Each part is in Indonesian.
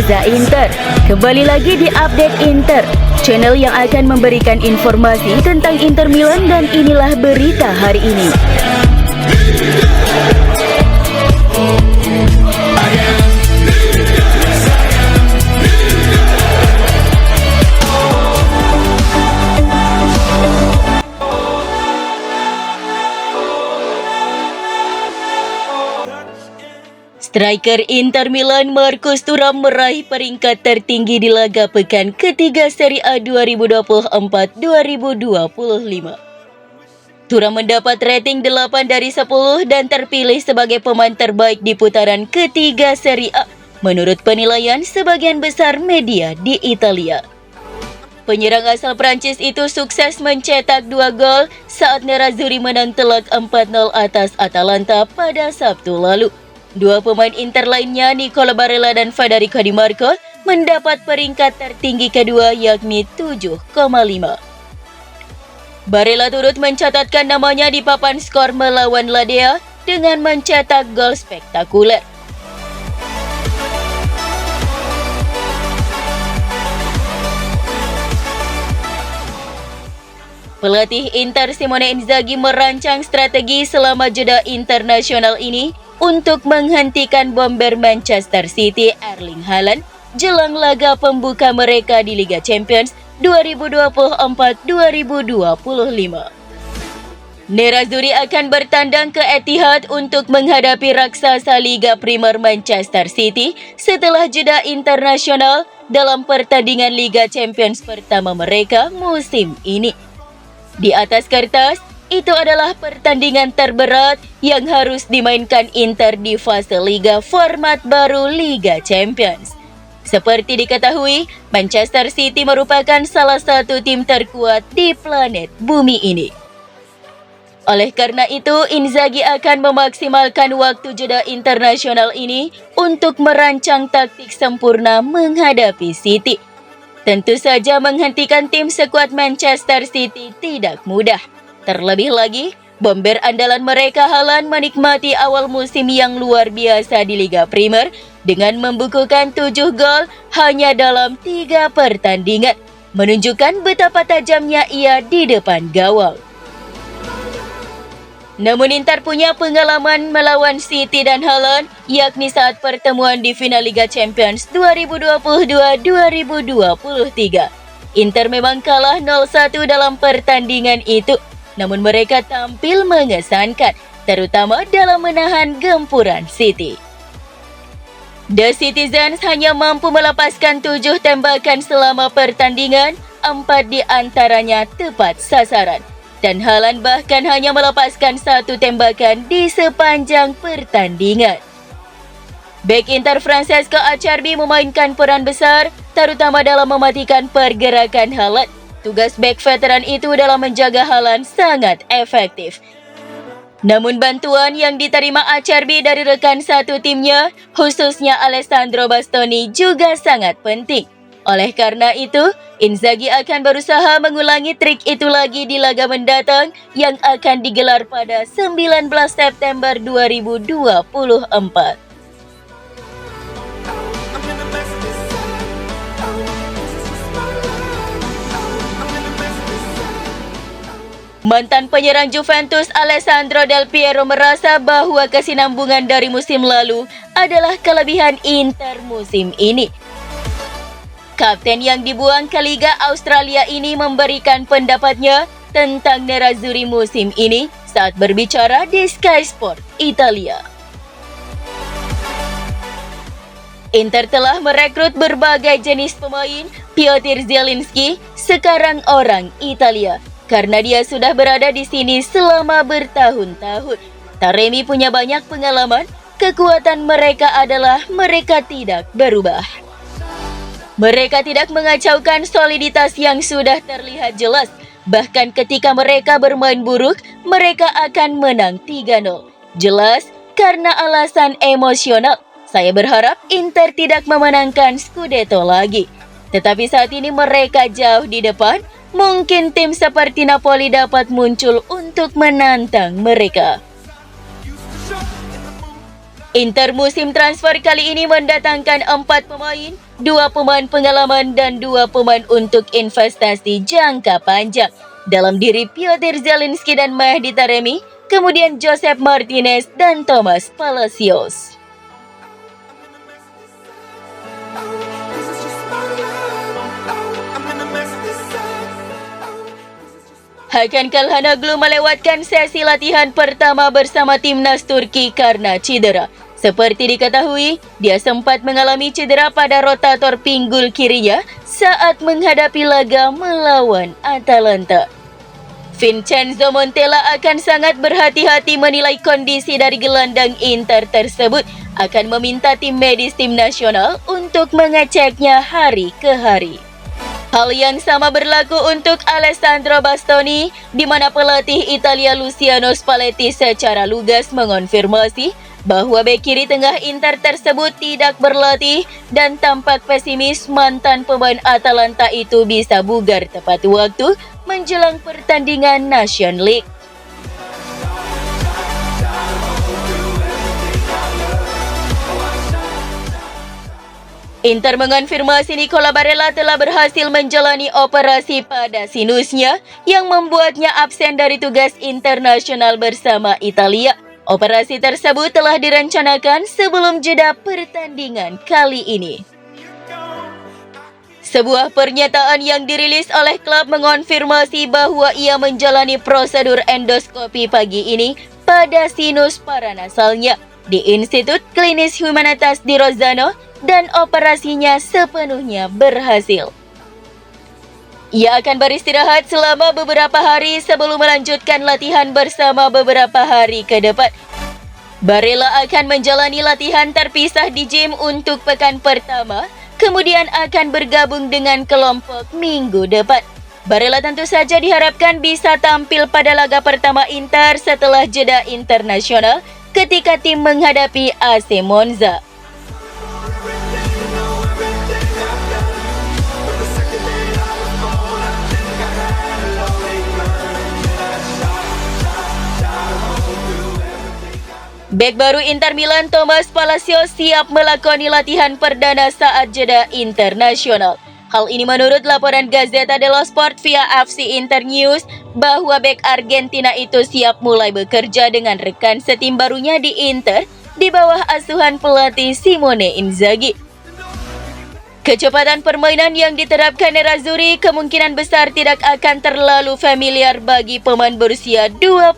Reza Inter. Kembali lagi di Update Inter, channel yang akan memberikan informasi tentang Inter Milan, dan inilah berita hari ini. Striker Inter Milan Marcus Thuram meraih peringkat tertinggi di laga pekan ketiga Serie A 2024-2025. Thuram mendapat rating 8 dari 10 dan terpilih sebagai pemain terbaik di putaran ketiga Serie A menurut penilaian sebagian besar media di Italia. Penyerang asal Prancis itu sukses mencetak 2 gol saat Nerazzurri menang telak 4-0 atas Atalanta pada Sabtu lalu. Dua pemain Inter lainnya, Nicola Barella dan Federico Di Marco, mendapat peringkat tertinggi kedua yakni 7,5. Barella turut mencatatkan namanya di papan skor melawan Ladea dengan mencetak gol spektakuler. Pelatih Inter Simone Inzaghi merancang strategi selama jeda internasional ini untuk menghentikan bomber Manchester City Erling Haaland jelang laga pembuka mereka di Liga Champions 2024-2025. Nerazzurri akan bertandang ke Etihad untuk menghadapi raksasa Liga Primer Manchester City setelah jeda internasional dalam pertandingan Liga Champions pertama mereka musim ini. Di atas kertas, itu adalah pertandingan terberat yang harus dimainkan Inter di fase Liga format baru Liga Champions. Seperti diketahui, Manchester City merupakan salah satu tim terkuat di planet bumi ini. Oleh karena itu, Inzaghi akan memaksimalkan waktu jeda internasional ini untuk merancang taktik sempurna menghadapi City. Tentu saja menghentikan tim sekuat Manchester City tidak mudah. Terlebih lagi, bomber andalan mereka Haaland menikmati awal musim yang luar biasa di Liga Primer dengan membukukan 7 gol hanya dalam 3 pertandingan, menunjukkan betapa tajamnya ia di depan gawang. Namun Inter punya pengalaman melawan City dan Haaland, yakni saat pertemuan di final Liga Champions 2022-2023. Inter memang kalah 0-1 dalam pertandingan itu. Namun mereka tampil mengesankan, terutama dalam menahan gempuran City. The Citizens hanya mampu melepaskan 7 tembakan selama pertandingan, 4 di antaranya tepat sasaran. Dan Haaland bahkan hanya melepaskan 1 tembakan di sepanjang pertandingan. Bek Inter Francesco Acerbi memainkan peran besar, terutama dalam mematikan pergerakan Haaland. Tugas bek veteran itu dalam menjaga Haaland sangat efektif. Namun bantuan yang diterima Acerbi dari rekan satu timnya, khususnya Alessandro Bastoni, juga sangat penting. Oleh karena itu, Inzaghi akan berusaha mengulangi trik itu lagi di laga mendatang yang akan digelar pada 19 September 2024. Mantan penyerang Juventus Alessandro Del Piero merasa bahwa kesinambungan dari musim lalu adalah kelebihan Inter musim ini. Kapten yang dibuang ke Liga Australia ini memberikan pendapatnya tentang Nerazzurri musim ini saat berbicara di Sky Sport Italia. Inter telah merekrut berbagai jenis pemain. Piotr Zielinski sekarang orang Italia, karena dia sudah berada di sini selama bertahun-tahun. Taremi punya banyak pengalaman, kekuatan mereka adalah mereka tidak berubah. Mereka tidak mengacaukan soliditas yang sudah terlihat jelas. Bahkan ketika mereka bermain buruk, mereka akan menang 3-0. Jelas karena alasan emosional. Saya berharap Inter tidak memenangkan Scudetto lagi. Tetapi saat ini mereka jauh di depan. Mungkin tim seperti Napoli dapat muncul untuk menantang mereka. Inter musim transfer kali ini mendatangkan 4 pemain, 2 pemain pengalaman dan 2 pemain untuk investasi jangka panjang dalam diri Piotr Zielinski dan Mehdi Taremi, kemudian Joseph Martinez dan Thomas Palacios. Hakan Calhanoglu melewatkan sesi latihan pertama bersama timnas Turki karena cedera. Seperti diketahui, dia sempat mengalami cedera pada rotator pinggul kirinya saat menghadapi laga melawan Atalanta. Vincenzo Montella akan sangat berhati-hati menilai kondisi dari gelandang Inter tersebut, akan meminta tim medis tim nasional untuk mengeceknya hari ke hari. Hal yang sama berlaku untuk Alessandro Bastoni, di mana pelatih Italia Luciano Spalletti secara lugas mengonfirmasi bahwa bek kiri tengah Inter tersebut tidak berlatih dan tampak pesimis mantan pemain Atalanta itu bisa bugar tepat waktu menjelang pertandingan Nation League. Inter mengonfirmasi Nicola Barella telah berhasil menjalani operasi pada sinusnya yang membuatnya absen dari tugas internasional bersama Italia. Operasi tersebut telah direncanakan sebelum jeda pertandingan kali ini. Sebuah pernyataan yang dirilis oleh klub mengonfirmasi bahwa ia menjalani prosedur endoskopi pagi ini pada sinus paranasalnya di Institut Klinis Humanitas di Rozzano dan operasinya sepenuhnya berhasil. Ia akan beristirahat selama beberapa hari sebelum melanjutkan latihan bersama beberapa hari ke depan. Barella akan menjalani latihan terpisah di gym untuk pekan pertama, kemudian akan bergabung dengan kelompok minggu depan. Barella tentu saja diharapkan bisa tampil pada laga pertama Inter setelah jeda internasional ketika tim menghadapi AC Monza. Bek baru Inter Milan Thomas Palacios siap melakoni latihan perdana saat jeda internasional. Hal ini menurut laporan Gazzetta dello Sport via FC Inter News bahwa bek Argentina itu siap mulai bekerja dengan rekan setim barunya di Inter di bawah asuhan pelatih Simone Inzaghi. Kecepatan permainan yang diterapkan Nerazzurri kemungkinan besar tidak akan terlalu familiar bagi pemain berusia 21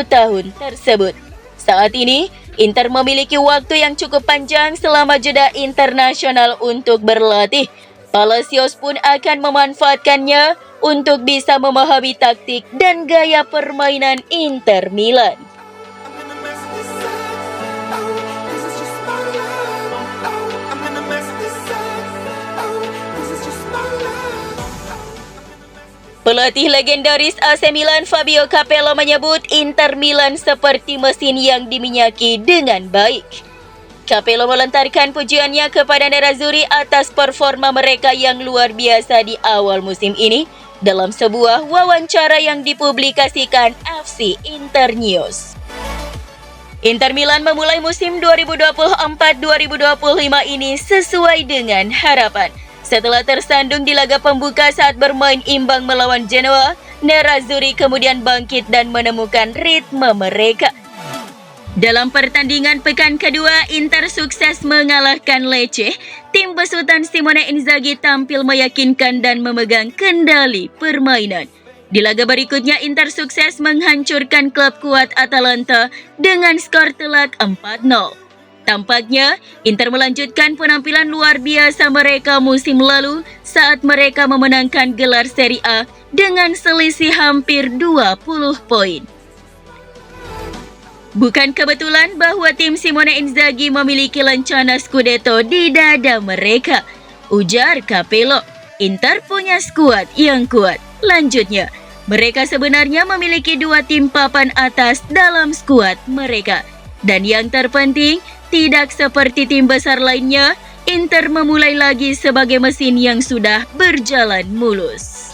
tahun tersebut. Saat ini, Inter memiliki waktu yang cukup panjang selama jeda internasional untuk berlatih. Palacios pun akan memanfaatkannya untuk bisa memahami taktik dan gaya permainan Inter Milan. Pelatih legendaris AC Milan Fabio Capello menyebut Inter Milan seperti mesin yang diminyaki dengan baik. Capello melontarkan pujiannya kepada Nerazzurri atas performa mereka yang luar biasa di awal musim ini dalam sebuah wawancara yang dipublikasikan FC Inter News. Inter Milan memulai musim 2024-2025 ini sesuai dengan harapan. Setelah tersandung di laga pembuka saat bermain imbang melawan Genoa, Nerazzurri kemudian bangkit dan menemukan ritme mereka. Dalam pertandingan pekan kedua, Inter sukses mengalahkan Lecce. Tim besutan Simone Inzaghi tampil meyakinkan dan memegang kendali permainan. Di laga berikutnya, Inter sukses menghancurkan klub kuat Atalanta dengan skor telak 4-0. Tampaknya, Inter melanjutkan penampilan luar biasa mereka musim lalu saat mereka memenangkan gelar Serie A dengan selisih hampir 20 poin. Bukan kebetulan bahwa tim Simone Inzaghi memiliki lencana Scudetto di dada mereka, ujar Capello. Inter punya skuad yang kuat. Lanjutnya, mereka sebenarnya memiliki 2 tim papan atas dalam skuad mereka. Dan yang terpenting, tidak seperti tim besar lainnya, Inter memulai lagi sebagai mesin yang sudah berjalan mulus.